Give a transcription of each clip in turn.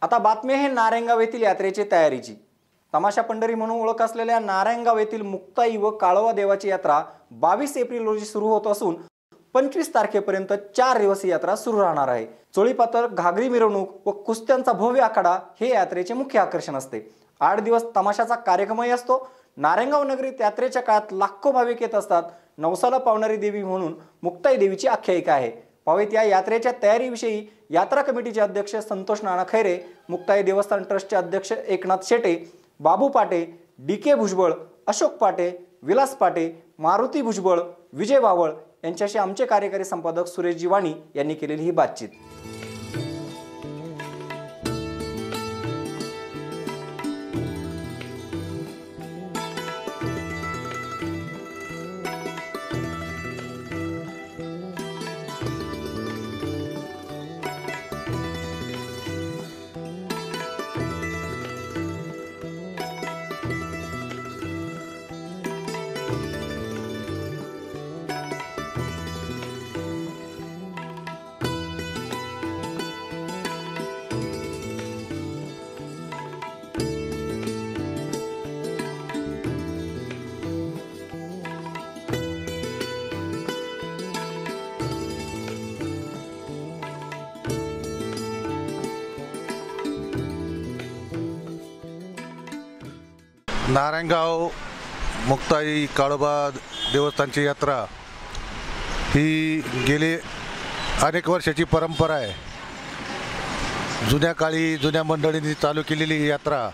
आता बातमी आहे नारायणगाव येथील यात्रेची तयारीची। तमाशा पंढरी म्हणून ओळख असलेल्या नारायणगाव येथील मुक्ताई व काळवा देवाची यात्रा 22 एप्रिल रोजी सुरू होत असून 25 तारखेपर्यंत 4 दिवसीय यात्रा सुरू राहणार आहे। चोळीपातळ, घागरी मिरवणूक व कुस्त्यांचा भव्य आखाडा हे यात्रेचे मुख्य आकर्षण असते। 8 दिवस तमाशाचा कार्यक्रमही असतो। नारायणगाव नगरीत यात्रेच्या काळात लाखो भाविक येत असतात। नवसाला पावणारी देवी म्हणून मुक्ताई देवीची आख्यायिका आहे। पावेत या यात्रेच्या तयारीविषयी यात्रा कमिटीचे अध्यक्ष संतोष नाना खैरे, मुक्ताई देवस्थान ट्रस्टचे अध्यक्ष एकनाथ शेटे, बाबू पाटे, DK भुजबळ, अशोक पाटे, विलास पाटे, मारुती भुजबळ, विजय वावळ यांच्याशी आमचे कार्यकारी संपादक सुरेश जिवाणी यांनी केलेली ही बातचीत। नारायणगाव मुक्ताई काळोबा देवस्थानची यात्रा ही गेली अनेक वर्षाची परंपरा आहे। जुन्या काळी जुन्या मंडळींनी चालू केलेली ही यात्रा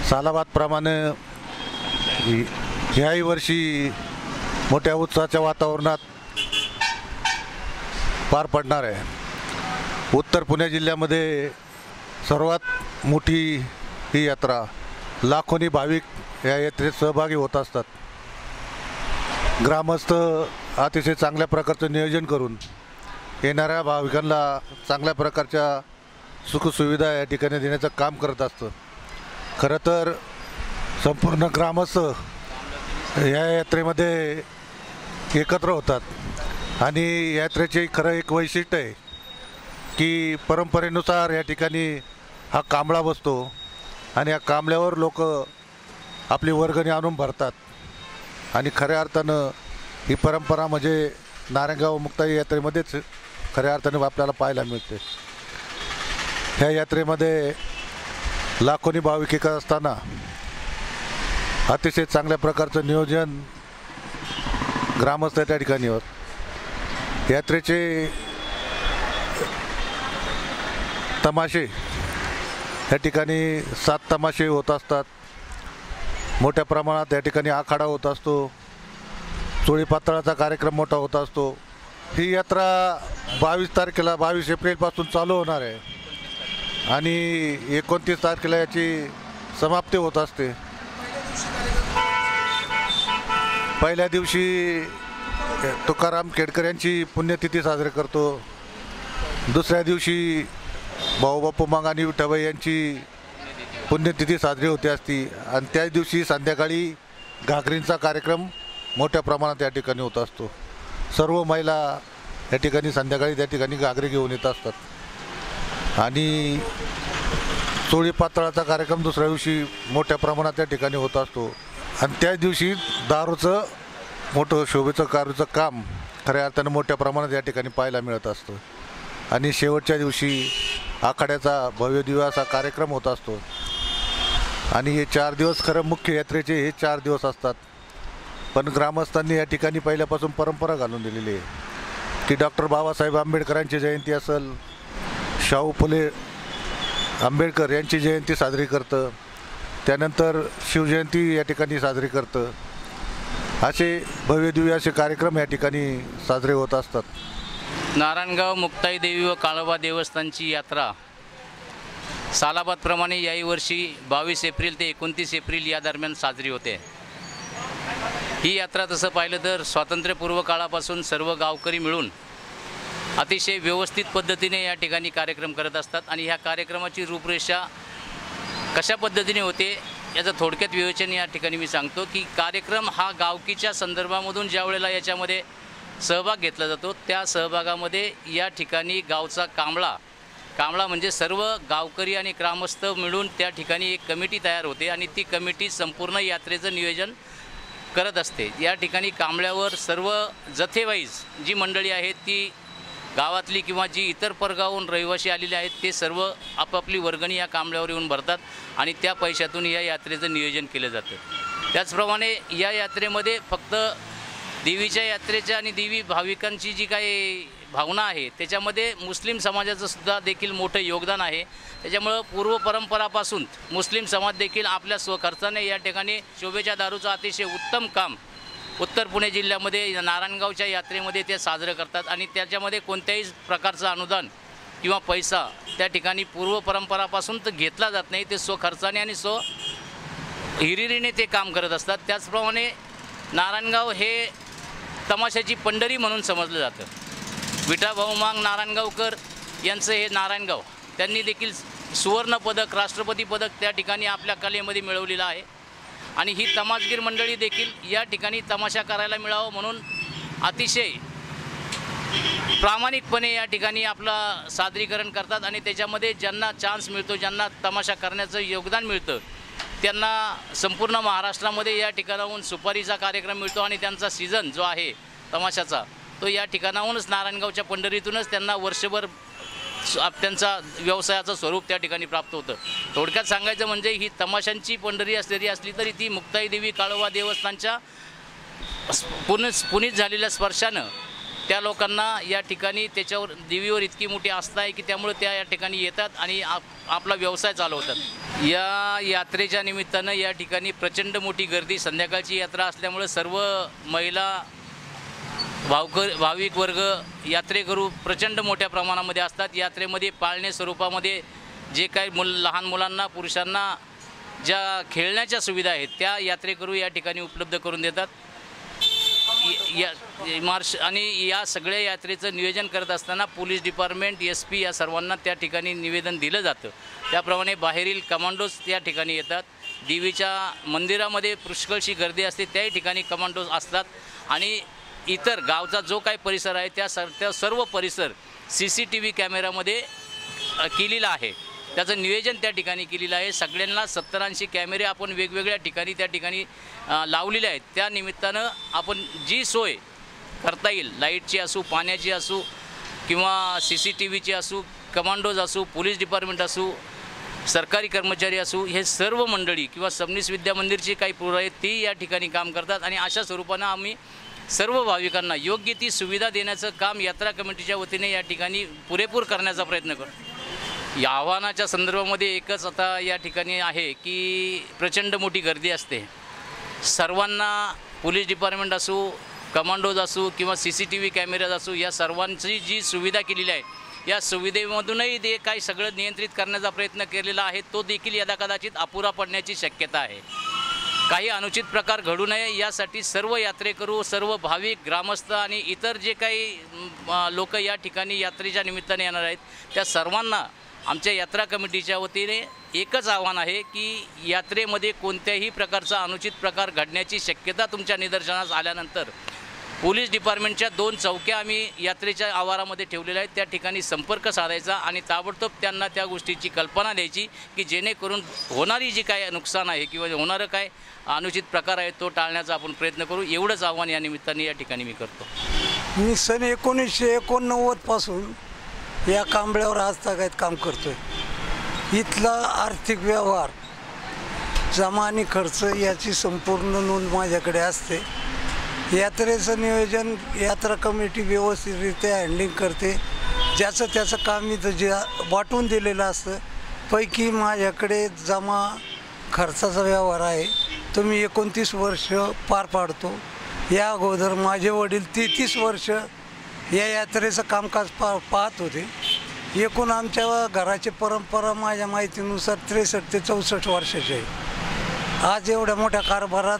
सालाबादप्रमाणे ह्याही वर्षी मोठ्या उत्साहाच्या वातावरणात पार पडणार आहे। उत्तर पुणे जिल्ह्यामध्ये सर्वात मोठी ही यात्रा, लाखोनी भाविक या यात्रेत सहभागी होत असतात। ग्रामस्थ अतिशय चांगल्या प्रकारचं नियोजन करून येणाऱ्या भाविकांना चांगल्या प्रकारच्या सुखसुविधा या ठिकाणी देण्याचं काम करत असतं। खरं तर संपूर्ण ग्रामस्थ या यात्रेमध्ये एकत्र होतात आणि यात्रेचे खरं एक वैशिष्ट्य आहे की परंपरेनुसार या ठिकाणी हा कांबळा बसतो आणि या कांबळ्यावर लोक आपली वर्गणी आणून भरतात आणि खऱ्या अर्थानं ही परंपरा म्हणजे नारायणगाव मुक्ताई यात्रेमध्येच खऱ्या अर्थाने आपल्याला पाहायला मिळते। ह्या यात्रेमध्ये लाखोनी भाविक येत असताना अतिशय चांगल्या प्रकारचं नियोजन ग्रामस्थ त्या ठिकाणी होत। यात्रेचे तमाशे या ठिकाणी 7 तमाशे होत असतात। मोठ्या प्रमाणात या ठिकाणी आखाडा होत असतो। चोळी पातळाचा कार्यक्रम मोठा होत असतो। ही यात्रा 22 एप्रिलपासून चालू होणार आहे आणि 29 तारखेला याची समाप्ती होत असते। पहिल्या दिवशी तुकाराम खेडकर यांची पुण्यतिथी साजरी करतो। दुसऱ्या दिवशी भाऊबापू मांगानी विठाबाई यांची पुण्यतिथी साजरी होते असती आणि त्याच दिवशी संध्याकाळी घागरींचा कार्यक्रम मोठ्या प्रमाणात या ठिकाणी होत असतो। सर्व महिला या ठिकाणी संध्याकाळी त्या ठिकाणी घागरी घेऊन येत असतात आणि चोळी पातळाचा कार्यक्रम दुसऱ्या दिवशी मोठ्या प्रमाणात त्या ठिकाणी होत असतो आणि त्याच दिवशी दारूचं मोठं शोभेचं कारूचं काम खऱ्या अर्थानं मोठ्या प्रमाणात या ठिकाणी पाहायला मिळत असतं आणि शेवटच्या दिवशी आखाड्याचा भव्य दिव्य असा कार्यक्रम होत असतो आणि हे 4 दिवस खरं मुख्य यात्रेचे हे 4 दिवस असतात। पण ग्रामस्थांनी या ठिकाणी पहिल्यापासून परंपरा घालून दिलेली आहे की डॉक्टर बाबासाहेब आंबेडकरांची जयंती असेल, शाहू फुले आंबेडकर यांची जयंती साजरी करतं, त्यानंतर शिवजयंती या ठिकाणी साजरी करतं। असे भव्य दिव्य असे कार्यक्रम या ठिकाणी साजरे होत असतात। नारायणगाव मुक्ताई देवी व काळोबा देवस्थानची यात्रा सालाबादप्रमाणे याही वर्षी 22 एप्रिल ते 29 एप्रिल या दरम्यान साजरी होते। ही यात्रा तसं पाहिलं तर स्वातंत्र्यपूर्व काळापासून सर्व गावकरी मिळून अतिशय व्यवस्थित पद्धतीने या ठिकाणी कार्यक्रम करत असतात आणि ह्या कार्यक्रमाची रूपरेषा कशा पद्धतीने होते याचं थोडक्यात विवेचन या ठिकाणी मी सांगतो की कार्यक्रम हा गावकीच्या संदर्भामधून ज्या वेळेला याच्यामध्ये सहभाग घेतला जातो त्या सहभागामध्ये या ठिकाणी गावचा कांबळा कांबळा म्हणजे सर्व गावकरी आणि ग्रामस्थ मिळून त्या ठिकाणी एक कमिटी तयार होते आणि ती कमिटी संपूर्ण यात्रेचं नियोजन करत असते। या ठिकाणी कांबळ्यावर सर्व जथेवाईज जी मंडळी आहेत ती गावातली किंवा जी इतर परगावून रहिवासी आलेले आहेत ते सर्व आपापली वर्गणी या कांबळ्यावर येऊन भरतात आणि त्या पैशातून या यात्रेचं नियोजन केलं जातं। त्याचप्रमाणे या यात्रेमध्ये फक्त देवीच्या यात्रेच्या आणि देवी भाविकांची जी काही भावना आहे त्याच्यामध्ये मुस्लिम समाजाचं सुद्धा देखील मोठं योगदान आहे। त्याच्यामुळं पूर्व परंपरापासून मुस्लिम समाज देखील आपल्या स्वखर्चाने या ठिकाणी शोभेच्या दारूचं अतिशय उत्तम काम उत्तर पुणे जिल्ह्यामध्ये नारायणगावच्या यात्रेमध्ये ते साजरं करतात आणि त्याच्यामध्ये कोणत्याही प्रकारचं अनुदान किंवा पैसा त्या ठिकाणी पूर्व परंपरापासून तर घेतला जात नाही। ते स्वखर्चाने आणि हिरिरीने ते काम करत असतात। त्याचप्रमाणे नारायणगाव हे तमाशाची पंढरी म्हणून समजलं जातं। विठाभाऊ मांग नारायणगावकर यांचं हे नारायणगाव त्यांनी देखील सुवर्ण पदक राष्ट्रपती पदक त्या ठिकाणी आपल्या कलेमध्ये मिळवलेलं आहे आणि ही तमाशगीर मंडळी देखील या ठिकाणी तमाशा करायला मिळावं म्हणून अतिशय प्रामाणिकपणे या ठिकाणी आपलं सादरीकरण करतात आणि त्याच्यामध्ये ज्यांना चान्स मिळतो ज्यांना तमाशा करण्याचं योगदान मिळतं त्यांना संपूर्ण महाराष्ट्रामध्ये या ठिकाणाहून सुपारीचा कार्यक्रम मिळतो आणि त्यांचा सीझन जो आहे तमाशाचा तो या ठिकाणाहूनच नारायणगावच्या पंढरीतूनच त्यांना वर्षभर त्यांचा व्यवसायाचं स्वरूप त्या ठिकाणी प्राप्त होतं। थोडक्यात सांगायचं म्हणजे ही तमाशांची पंढरी असली तरी ती मुक्ताई देवी काळोबा देवस्थानच्या पुनीत झालेल्या स्पर्शानं त्या लोकांना या ठिकाणी त्याच्यावर देवीवर इतकी मोठी आस्था आहे की त्यामुळे त्या या ठिकाणी येतात आणि आपला व्यवसाय चालवतात। या यात्रेच्या निमित्तानं या ठिकाणी प्रचंड मोठी गर्दी संध्याकाळची यात्रा असल्यामुळे सर्व महिला भाविक वर्ग यात्रेकरू प्रचंड मोठ्या प्रमाणामध्ये असतात। यात्रेमध्ये पाळणे स्वरूपामध्ये जे काही लहान मुलांना पुरुषांना ज्या खेळण्याच्या सुविधा आहेत त्या यात्रेकरू या ठिकाणी उपलब्ध करून देतात। आणि या सगळ्या यात्रेचं नियोजन करत असताना पोलीस डिपार्टमेंट SP या सर्वांना त्या ठिकाणी निवेदन दिलं जातं। त्याप्रमाणे बाहेरील कमांडोज त्या ठिकाणी येतात। देवीच्या मंदिरामध्ये पुष्कळशी गर्दी असते त्याही ठिकाणी कमांडोज असतात आणि इतर गावचा जो काही परिसर आहे त्या सर्व परिसर CCTV कॅमेरामध्ये केलेला आहे। त्याचं नियोजन त्या ठिकाणी केलेलं आहे। सगळ्यांना 70-80 कॅमेरे आपण वेगवेगळ्या ठिकाणी त्या ठिकाणी लावलेले आहेत। त्या निमित्तानं आपण जी सोय करता येईल लाईटची असू पाण्याची असू किंवा CCTVची असू कमांडोज असू पोलीस डिपार्टमेंट असू सरकारी कर्मचारी असू हे सर्व मंडळी किंवा सबनीस विद्या मंदिरची काही पुरं आहेत ती या ठिकाणी काम करतात आणि अशा स्वरूपानं आम्ही सर्व भाविकांना योग्य ती सुविधा देण्याचं काम यात्रा कमिटीच्या वतीने या ठिकाणी पुरेपूर करण्याचा प्रयत्न करतो। या आव्हानाच्या संदर्भामध्ये एकच आता या ठिकाणी आहे की प्रचंड मोठी गर्दी असते। सर्वांना पोलीस डिपार्टमेंट असू कमांडोज असू किंवा CCTV कॅमेराज असू या सर्वांची जी सुविधा केलेली आहे या सुविधेमधूनही ते काही सगळं नियंत्रित करण्याचा प्रयत्न केलेला आहे तो देखील यदाकदाचित अपुरा पडण्याची शक्यता आहे। काही अनुचित प्रकार घडू नये यासाठी सर्व यात्रेकरू सर्व भाविक ग्रामस्थ आणि इतर जे काही लोक या ठिकाणी यात्रेच्या निमित्ताने येणार आहेत त्या सर्वांना आमच्या यात्रा कमिटीच्या वतीने एकच आव्हान आहे की यात्रेमध्ये कोणत्याही प्रकारचा अनुचित प्रकार घडण्याची शक्यता तुमच्या निदर्शनास आल्यानंतर पोलीस डिपार्टमेंटच्या 2 चौक्या आम्ही यात्रेच्या आवारामध्ये ठेवलेल्या आहेत त्या ठिकाणी संपर्क साधायचा आणि ताबडतोब त्यांना त्या गोष्टीची कल्पना द्यायची की जेणेकरून होणारी जी काय नुकसान आहे किंवा होणारं काय अनुचित प्रकार आहे तो टाळण्याचा आपण प्रयत्न करू एवढंच आव्हान या निमित्ताने या ठिकाणी मी करतो। मी सन 1989 पासून या कांबळ्यावर आजतागायत काम करतोय। इथला आर्थिक व्यवहार जमा आणि खर्च याची संपूर्ण नोंद माझ्याकडे असते। यात्रेचं नियोजन यात्रा कमिटी व्यवस्थितरित्या हँडलिंग करते। ज्याचं त्याचं काम मी जे वाटून दिलेलं असतं पैकी माझ्याकडे जमा खर्चाचा व्यवहार आहे तो मी 29 वर्ष पार पाडतो। या अगोदर माझे वडील 33 वर्ष या यात्रेचं कामकाज पाहत होते। एकूण आमच्या घराची परंपरा माझ्या माहितीनुसार 63 ते 64 वर्षाची आहे। आज एवढ्या मोठ्या कारभारात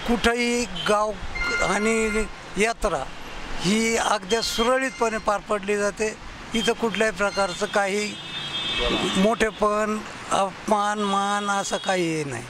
कुठंही गाव आणि यात्रा ही अगदी सुरळीतपणे पार पडली जाते। इथं कुठल्याही प्रकारचं काही मोठेपण अपमान मान असं काही नाही।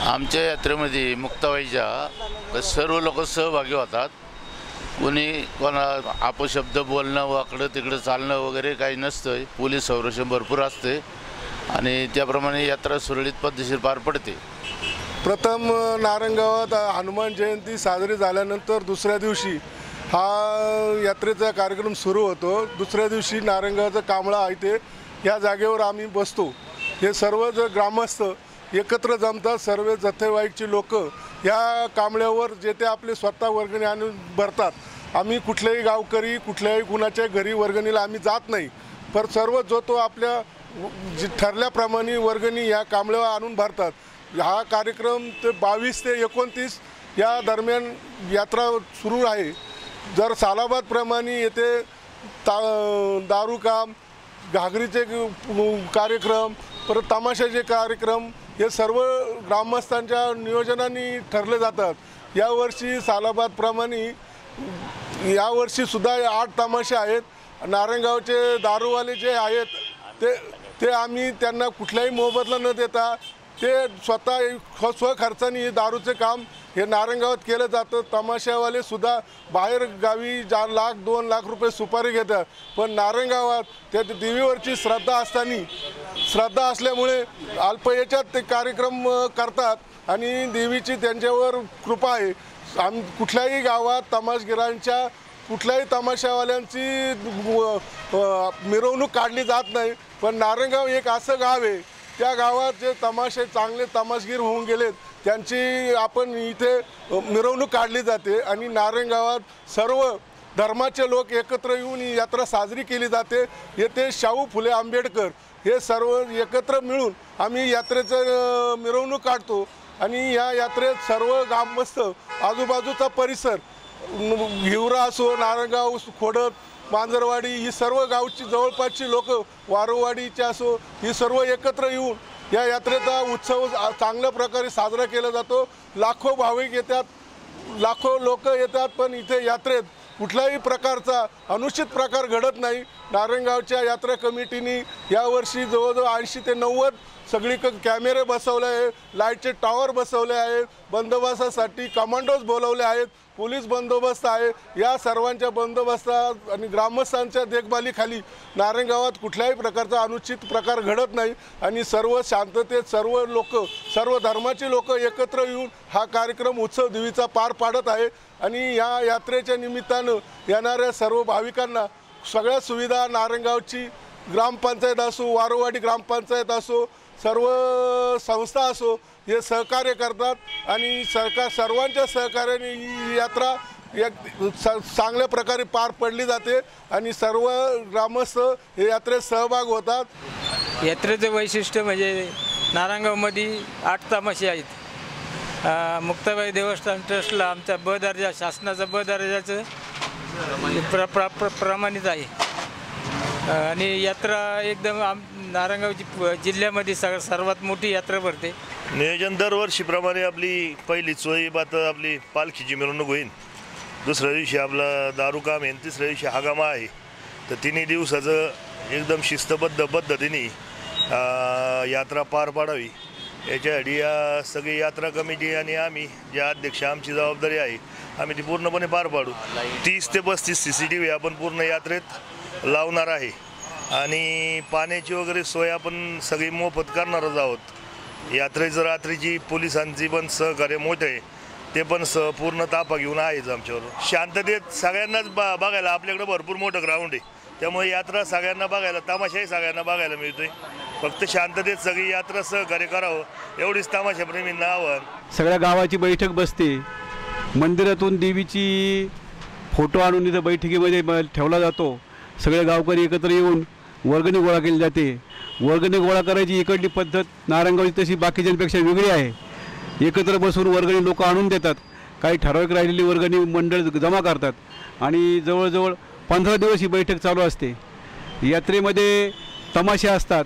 आमच्या यात्रेमध्ये मुक्ताबाईच्या सर्व लोक सहभागी होतात कोणी कोणा अपशब्द बोलणं वाकडं तिकडं चालणं वगैरे काही नसतं. पोलीस संरक्षण भरपूर असते आणि त्याप्रमाणे यात्रा सुरळीत पद्धतशीर पार पडते. प्रथम नारायणगावात हनुमान जयंती साजरी झाल्यानंतर दुसऱ्या दिवशी हा यात्रेचा कार्यक्रम सुरू होतो. दुसऱ्या दिवशी नारायणगावचं कांबळा आहे ते या जागेवर आम्ही बसतो. हे सर्व ग्रामस्थ एकत्र जमतात. सर्व जथेवाईकची लोक या कांबळ्यावर जे ते आपले स्वतः वर्गणी आणून भरतात. आम्ही कुठल्याही गावकरी कुठल्याही कुणाच्या घरी वर्गणीला आम्ही जात नाही, पण सर्व जो तो आपल्या ठरल्याप्रमाणे वर्गणी या कांबळ्यावर आणून भरतात. हा कार्यक्रम ते 22 ते 29 या दरम्यान यात्रा सुरू आहे. जर सालाबादप्रमाणे येथे दारू काम, घागरीचे कार्यक्रम, परत तमाशाचे कार्यक्रम हे सर्व ग्रामस्थांच्या नियोजनाने ठरले जातात. यावर्षी सालाबादप्रमाणे यावर्षीसुद्धा 8 तमाशे आहेत. नारायणगावचे दारूवाले जे आहेत ते आम्ही त्यांना कुठलाही मोबदला न देता ते स्वतः स्वखर्चाने दारूचे काम हे नारायणगावात केलं जातं. तमाशावाले सुद्धा बाहेर गावी 1,00,000-2 लाख रुपये सुपारी घेतात, पण नारायणगावात त्या देवीवरची श्रद्धा असल्यामुळे अल्प याच्यात ते कार्यक्रम करतात आणि देवीची त्यांच्यावर कृपा आहे. कुठल्याही गावात तमाशगिरांच्या कुठल्याही तमाशावाल्यांची मिरवणूक काढली जात नाही, पण नारायणगाव एक असं गाव आहे त्या गावात जे चांगले तमाशगीर होऊन गेलेत त्यांची आपण इथे मिरवणूक काढली जाते आणि नारायणगावात सर्व धर्माचे लोक एकत्र येऊन ही यात्रा साजरी केली जाते. येथे शाहू फुले आंबेडकर हे सर्व एकत्र मिळून आम्ही यात्रेचं मिरवणूक काढतो आणि या यात्रेत सर्व ग्रामस्थ आजूबाजूचा परिसर हिवरा असो, नारायणगाव, खोडद, मांजरवाडी ही सर्व गावची जवळपासची लोक, वारोवाडीचे असो, ही सर्व एकत्र येऊन या यात्रेचा उत्सव चांगल्या प्रकारे साजरा केला जातो. लाखो भाविक येतात, लाखो लोक येतात, पण इथे यात्रेत कुठल्याही प्रकारचा अनुचित प्रकार घडत नाही. नारायणगावच्या यात्रा कमिटीने यावर्षी जवळजवळ 80 ते 90 सगळीकडे कॅमेरे बसवले आहे, लाईटचे टॉवर बसवले आहेत, बंदोबस्तासाठी कमांडोज बोलवले आहेत, पोलीस बंदोबस्त आहे. या सर्वांच्या बंदोबस्तात आणि ग्रामस्थांच्या देखभालीखाली नारायणगावात कुठल्याही प्रकारचा अनुचित प्रकार घडत नाही आणि सर्व शांततेत सर्व धर्माचे लोक एकत्र येऊन हा कार्यक्रम उत्सव देवीचा पार पाडत आहे. आणि या यात्रेच्या निमित्तानं येणाऱ्या सर्व भाविकांना सगळ्या सुविधा नारायणगावची ग्रामपंचायत असो, वारोवाडी ग्रामपंचायत असो, सर्व संस्था असो हे सहकार्य करतात आणि सर्वांच्या सहकार्याने ही यात्रा चांगल्या प्रकारे पार पडली जाते आणि सर्व ग्रामस्थ हे यात्रेत सहभाग होतात. यात्रेचं वैशिष्ट्य म्हणजे नारायणगावमध्ये 8 तमाशे आहेत. मुक्ताबाई देवस्थान ट्रस्टला आमचा ब दर्जा, शासनाचा ब दर्जाचं प्रमाणित आहे आणि यात्रा एकदम नारायणगावची जिल्ह्यामध्ये सर्वात मोठी यात्रा भरते. नियोजन दरवर्षीप्रमाणे आपली पहिली सोयी बात आपली पालखीची मिरवणूक होईल. दुसऱ्या दिवशी आपला दारू काम आहे, तिसऱ्या दिवशी हागामा आहे. तर तिन्ही दिवसाचं एकदम शिस्तबद्ध पद्धतीने यात्रा पार पाडावी याच्यासाठी या सगळी यात्रा कमिटी आणि आम्ही ज्या अध्यक्ष आमची जबाबदारी आहे आम्ही ती पूर्णपणे पार पाडू. 30 ते 35 CCTV आपण पूर्ण यात्रेत लावणार आहे आणि पाण्याची वगैरे सोय आपण सगळी मोफत करणारच आहोत. यात्रेचं रात्रीची पोलिसांची पण सहकार्य मोठे आहे, ते पण पूर्ण ताफा घेऊन आहेच आमच्यावर. शांततेत सगळ्यांनाच बघायला आपल्याकडे भरपूर मोठं ग्राउंड आहे, त्यामुळे यात्रा सगळ्यांना बघायला, तमाशाही सगळ्यांना बघायला मिळतोय. फक्त शांततेत सगळी यात्रा सहकार्य करावं एवढीच तमाशाप्रेमींना आव्हान. सगळ्या गावाची बैठक बसते, मंदिरातून देवीची फोटो आणून इथं बैठकीमध्ये ठेवला जातो. सगळे गावकरी एकत्र येऊन वर्गणी गोळा केली जाते. वर्गणी गोळा करायची इकडली पद्धत नारायणगावची तशी बाकीच्यांपेक्षा वेगळी आहे. एकत्र बसून वर्गणी लोक आणून देतात, काही ठराविक राहिलेली वर्गणी मंडळ जमा करतात आणि जवळजवळ 15 दिवस ही बैठक चालू असते. यात्रेमध्ये तमाशे असतात.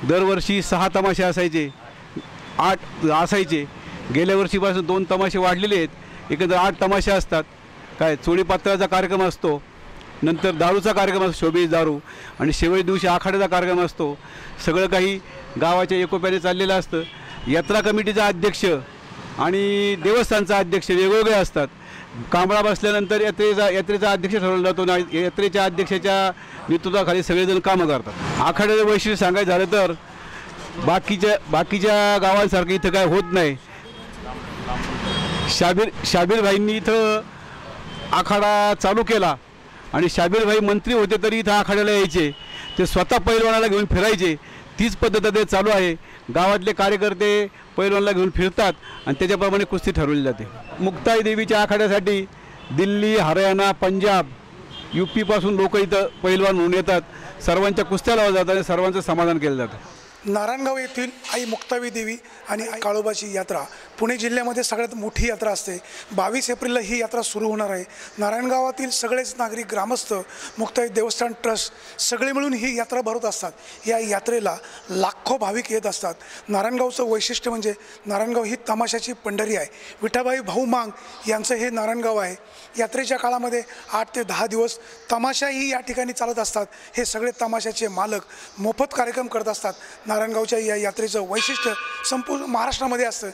दरवर्षी 6 तमाशे असायचे, 8 असायचे. गेल्या वर्षीपासून 2 तमाशे वाढलेले आहेत. एकंदर 8 तमाशे असतात. काय चोळीपात्राचा कार्यक्रम असतो, नंतर दारूचा कार्यक्रम असतो, शोभेस दारू, आणि शेवट दिवशी आखाड्याचा कार्यक्रम असतो. सगळं काही गावाच्या एकोप्याने चाललेलं असतं. यात्रा कमिटीचा अध्यक्ष आणि देवस्थानचा अध्यक्ष वेगवेगळे असतात. कांबळा बसल्यानंतर यात्रेचा अध्यक्ष ठरवला जातो आणि यात्रेच्या अध्यक्षाच्या नेतृत्वाखाली सगळेजण कामं करतात. आखाड्याचं वैशिष्ट्य सांगायचं झालं तर बाकीच्या गावांसारखं इथं काय होत नाही. शाबीरभाईंनी इथं आखाडा चालू केला आणि शाबीरभाई मंत्री होते तरी इथं आखाड्याला यायचे. ते स्वतः पैलवानाला घेऊन फिरायचे. तीच पद्धत ते चालू आहे. गावातले कार्यकर्ते पैलवानाला घेऊन फिरतात आणि त्याच्याप्रमाणे कुस्ती ठरवली जाते. मुक्ताई देवीच्या आखाड्यासाठी दिल्ली, हरियाणा, पंजाब, UP-पासून लोक इथं पैलवान म्हणून येतात. सर्वांच्या कुस्त्या लावल्या जातात आणि सर्वांचं समाधान केलं जातं. नारायणगाव येथील आई मुक्ताई देवी आणि आई काळोबाची यात्रा पुणे जिल्ह्यामध्ये सगळ्यात मोठी यात्रा असते. 22 एप्रिलला ही यात्रा सुरू होणार आहे. नारायणगावातील सगळेच नागरिक, ग्रामस्थ, मुक्ताई देवस्थान ट्रस्ट सगळे मिळून ही यात्रा भरवत असतात. या यात्रेला लाखो भाविक येत असतात. नारायणगावचं वैशिष्ट्य म्हणजे नारायणगाव ही तमाशाची पंढरी आहे. विठाबाई भाऊ मांग यांचं हे नारायणगाव आहे. यात्रेच्या काळामध्ये 8 ते 10 दिवस तमाशाही या ठिकाणी चालत असतात. हे सगळे तमाशाचे मालक मोफत कार्यक्रम करत असतात. नारायणगावच्या या यात्रेचं वैशिष्ट्य संपूर्ण महाराष्ट्रामध्ये असतं.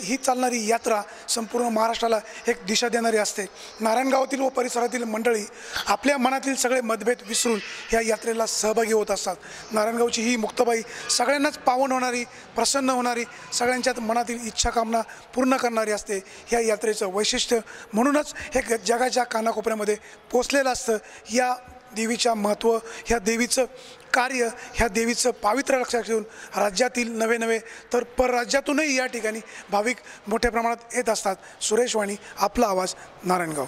ही चालणारी यात्रा संपूर्ण महाराष्ट्राला एक दिशा देणारी असते. नारायणगावातील व परिसरातील मंडळी आपल्या मनातील सगळे मतभेद विसरून या यात्रेला सहभागी होत असतात. नारायणगावची ही मुक्ताबाई सगळ्यांनाच पावन होणारी, प्रसन्न होणारी, सगळ्यांच्या मनातील इच्छाकामना पूर्ण करणारी असते. या यात्रेचं वैशिष्ट्य म्हणूनच हे जगाच्या कानाकोपऱ्यामध्ये पोचलेलं असतं. या देवीच्या महत्त्व, ह्या देवीचं कार्य, ह्या देवीचं पावित्र्य लक्षात घेऊन राज्यातील नवे तर परराज्यातूनही या ठिकाणी भाविक मोठ्या प्रमाणात येत असतात. सुरेश वाणी, आपला आवाज, नारायणगाव.